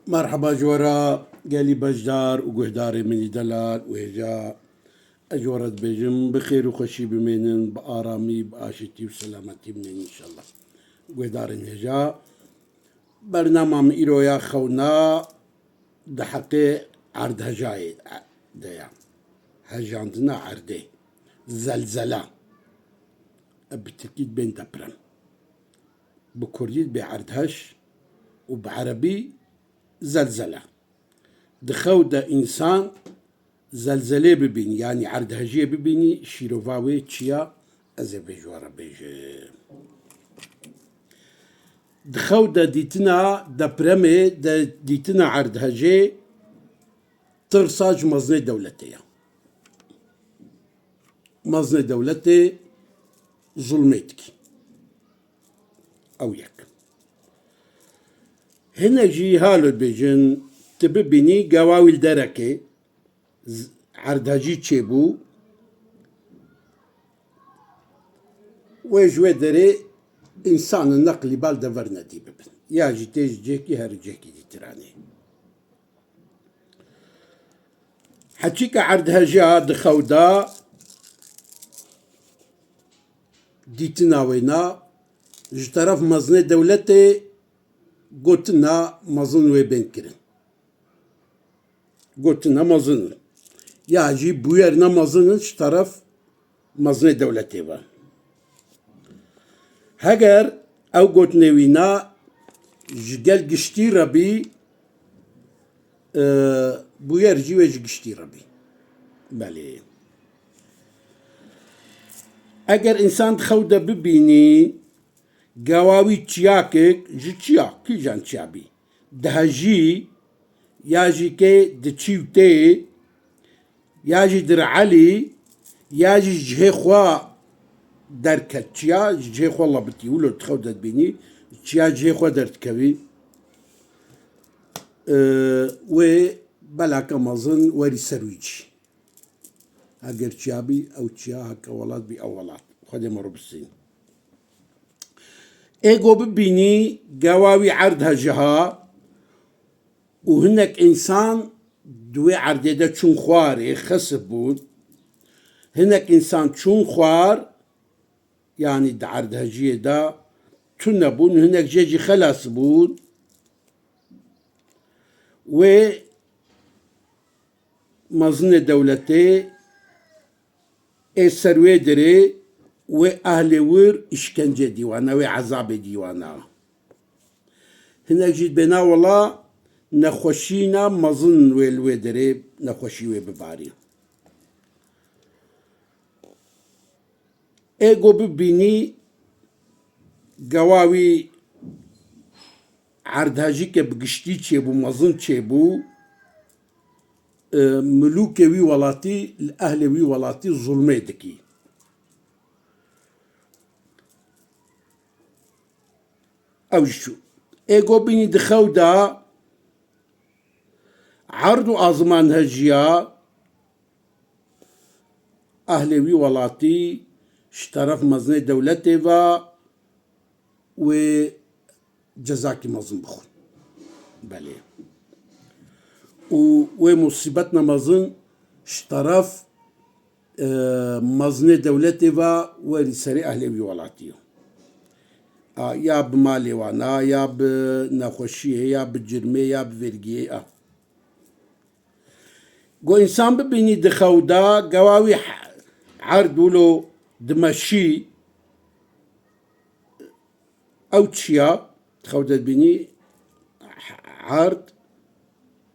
مرحبا جورا قالي بجدار وقهداري مني دلال وهجا أجورت بيجم بخير وخشي بمينن بآرامي بآشتي وسلامتي منين إن شاء الله قهداري هجا برنامج إيرو يا خونا دحقي عرض هجاي ديا هجا عندنا عرضي زلزلة بالتأكيد بين دبرم بكرديد بعرضهش وبعربي زلزلة دخودة إنسان زلزلة ببيني يعني عرض هجية ببيني شيروفاوي تشيا أزي بيجوارا بيجي دخودة ديتنا دبرمي ديتنا عرض هجي ترساج مزني دولتي مزني دولتي ظلمتك أو يك هنا جي هالو بيجن تببيني قواوي الدركي عرض هجي تشيبو ويجوي دري إنسان النقل بالدا فرنا دي ببن يا جيتيج جيكي هر جيكي دي تراني حكيك عرض هجا دخودا دي تناوينا جترف مزني دولتي قلتنا مزن وبنكرن قلتنا مزن يا جي بويرنا مزن طرف مزن دولتي با هجر او قلت نوينا جقل قشتي ربي بوير جي ويج قشتي ربي بلي اگر انسان خوده ببيني قواوي تشياكك جي تشياك كي جان تشابي دهجي ياجي كي دتشيوتي ياجي درعلي ياجي جهي خوا دركتشيا جهي خوا الله بتي ولو تخودت بيني تشيا جهي خوا درتكوي و بلاك مظن وري سرويجي اگر تشابي او تشيا هكا ولاد بي اولاد خدي مرو بالسين ايجو ببيني قواوي عرضها جها وهناك انسان دوي عرضي دا تشون خواري خسب بود هناك انسان تشون خوار يعني دا عرضها جيه دا تنبون هناك جيجي خلاص بود و مظن دولتي اي سروي دري واهل ور اشكنجه ديوانا وعذاب ديوانا هناك جيت بنا والله نخوشينا مظن والودري نخوشي وبباري ايجو ببيني قواوي عرض هاجيك بقشتي تشيبو مظن تشيبو ملوكي وي ولاتي الاهل وي ولاتي ظلميتكي او شو ايجو بيني دخودا عرض ازمان هجيا اهلوي ولاتي اشترف مزني دولتي و وجزاكي مزن بخون بلي ومصيبتنا مزن اشترف مزني دولتي و ولسري اهلوي ولاتي يا بمالي وانا يا بنخوشيه يا بجرمي يا بفرقيه قو إنسان ببيني دخودا قواوي عرض ولو دمشي أو تشيا دخودا بيني عرض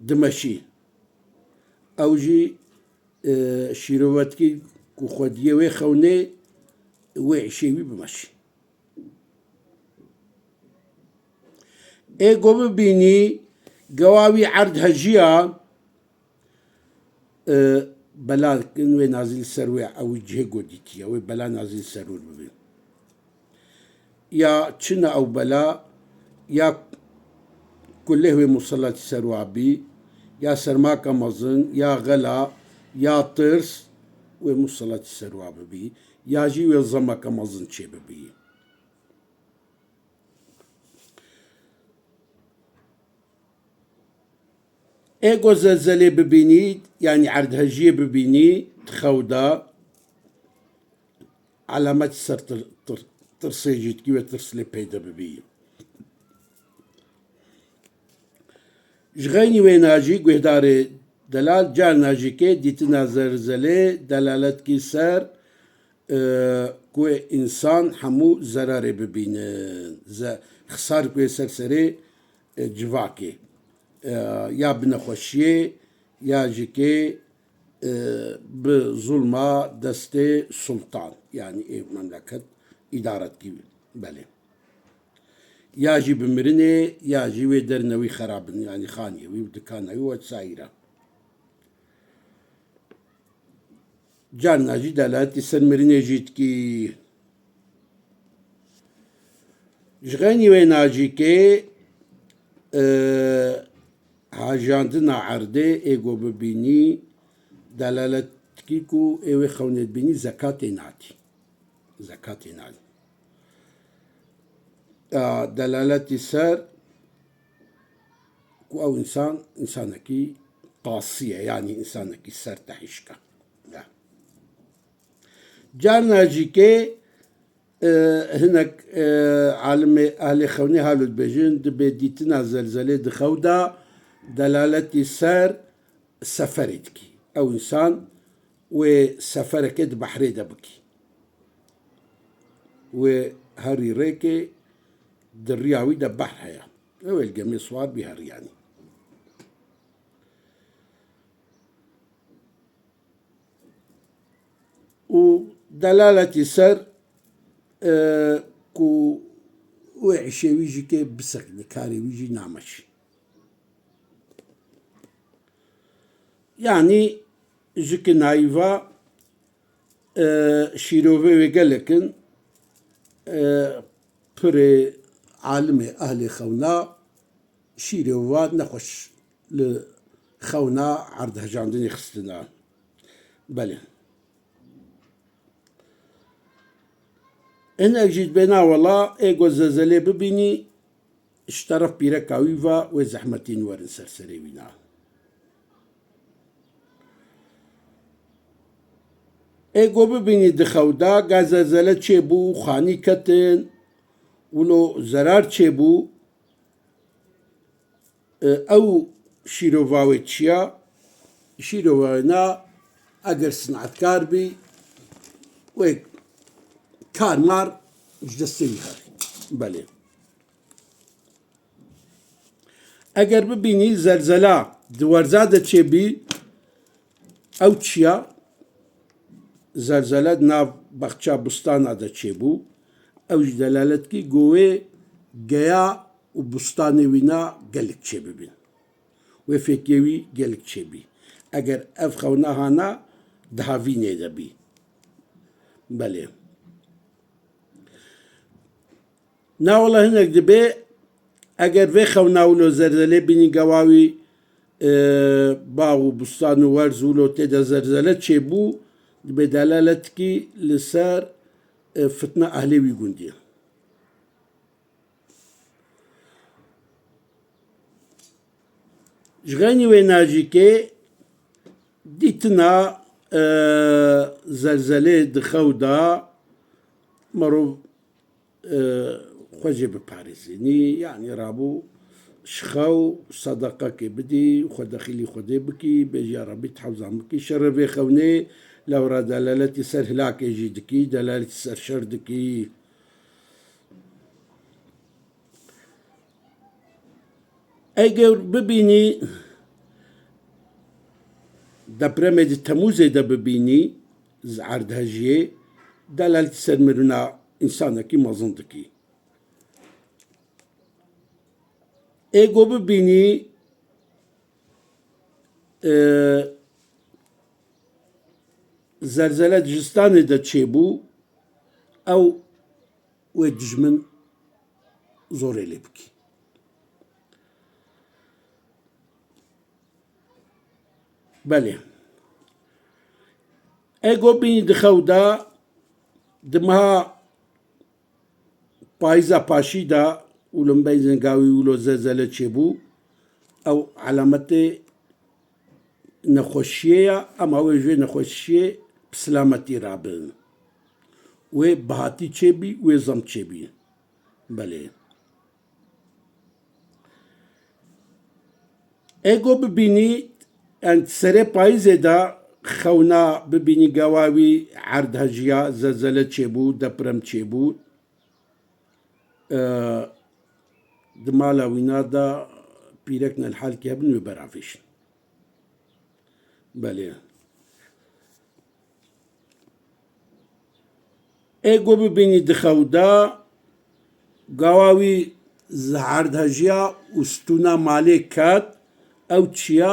دمشي أو جي شيرواتكي كوخودية ويخوني ويعشيوي بمشي ايقو ببيني قواوي عرض هجيا بلا كنوي نازل سروي او جهه قديتيا وي بلا نازل سرور ببين يا تشنا او بلا يا كله هو مصلات سروا بي يا سرماكا مزن يا غلا يا طرس ومصلات سروا بي يا جي وزماكا مزن تشي بي ايجو زلزلة ببيني يعني عرض هجية ببيني تخودا علامات سر ترسيجيت كيو ترسلي بيدا ببي جغيني ويناجي قهداري دلال جال ناجي كي ديتنا زلزلة دلالت كي سر كو انسان حمو زراري ببينن خسار كو سرسري جواكي يا بنخوشيه يا جيكي بظلمة دستي سلطان يعني إيه مملكة إدارة كيوي بله ياجي بمرني ياجي ويدرنوي خراب يعني خانية ويبدكانوي وتسايرة جان ناجي دلالتي سن مرني جيت كي جغاني ويناجي كي هاجاندنا عردي ايغو ببيني دلالت كيكو ايوه خونت بيني زكاة ناتي دلالتي سر كو او انسانكي قاسية يعني انسانكي سر تحشكا جارنا جيكي هناك عالم اهل خوني هالو البيجين دبيديتنا زلزلة دخودا دلالتي سر سفرتكي او انسان وسفرك بحري دبكي وهري ريكي درياوي دبحها يعني هو الجميع صوار بهر يعني ودلالة سر كو وعشي ويجي كي بسك كاري ويجي نعمش يعني جيك نايفا شيروفي وقالكن بري عالمي أهلي خونا شيروفا نخش لخونا عرض هجاندني خستنا بله هنا جيت بينا والله ايجو زلزلة ببيني اشترف بيرك عويفا وزحمتين ورن سرسري بينا ايجو ببيني دخودا غا زلزلة تشيبو خاني كتن ولو زرار تشيبو او شيروفاوي تشيا شيروفاوينا اگر صنعتكار بي ويك كار مار جدستي هاري بله اگر ببيني زلزلة دوارزادة تشيبي او تشيا زلزلة ناف بخشا بستانا دا تشيبو او دلالتكي قوي جيا وبستاني وينا قلق تشيبي بين وفيكيوي قلق تشيبي اگر افخونا هانا دهافيني دبي بله نا والله هناك دبي اگر في خونا ولو زلزلة بيني قواوي باو بستان ورز ولو تدا زلزلة تشيبو بدلالتكي لسار فتنة أهلي ويقوندي جغاني ويناجيكي ديتنا زلزلة دخودا مرو خوجي بباريزيني يعني رابو شخو صدقة كي بدي وخدخيلي خدي بكي بيجي ربي تحوزان بكي شرفي خوني لو را دلالتي سر هلاك يجي دكي دلالتي سر شر دكي ايجر ببيني دا برمد تموزي دا ببيني عرض هجيه دلالتي سر مرنا انسانكي مظندكي ايجو ببيني زلزلة جستاني دا تشيبو او ويدجمن زوري لبكي بله ايجو بيني دخودا دمها بايزا باشي دا ولم بيزن قاوي ولو زلزلة تشيبو او علامتي نەخۆشیەیە ئەمە وێژێ نەخۆشیێ سلامەتی رابن وێ بەهاتی چێبی وێ زەم چێبی بەلێ ئێگۆ ببینیت سەرێ پاییزێدا خەونا ببینی گەواوی عەردهەژیا زەلزەلە چێبوو دەپرەم چێبوو دمالا وینادا پیرەک نەلحالکی هەبن وێ بەرافیش بەلێ ئێگۆ ببینی دخەودا گاواوی عەردهەژیا ئوستونا مالێ کات ئەو چییە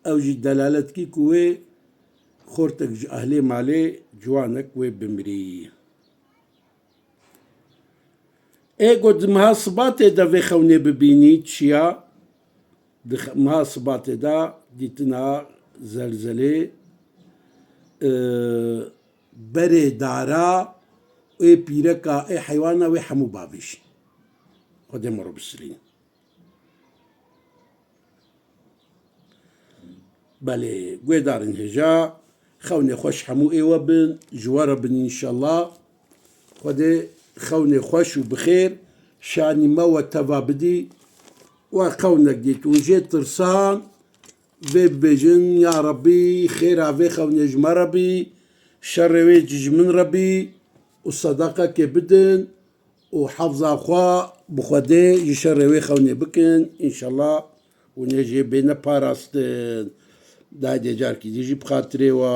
ئەوژی دەلالەتکی کوێ خۆرتێک ji ئەهلێ مالێ جوانک وێ بمری ئێگۆ دمها سباتێدا vê xewnê bibînî çiya meha sibatêda dîtina zelzelê berê dara ê pîreka ê heywana wê hemû bavîş Xwedê me ro bisirîn belê guhêdarên hêja xewnê xweş hemû êwe bin ji we re bin înşallah Xwedê xewnê xweş û bixêr şanî me we teva bidî we xewnek dît û jê tirsan vê bibêjin ya Rebbî xêra vê xewnê ji me re bî şerê wê ji min re bî û sedaqekê bidin û hefza xwe bi Xwedê ji şerê wê xewnê bikin înşallah hûn ê jê bêne parastin دادێ جارکی دیژی بخاترێەوە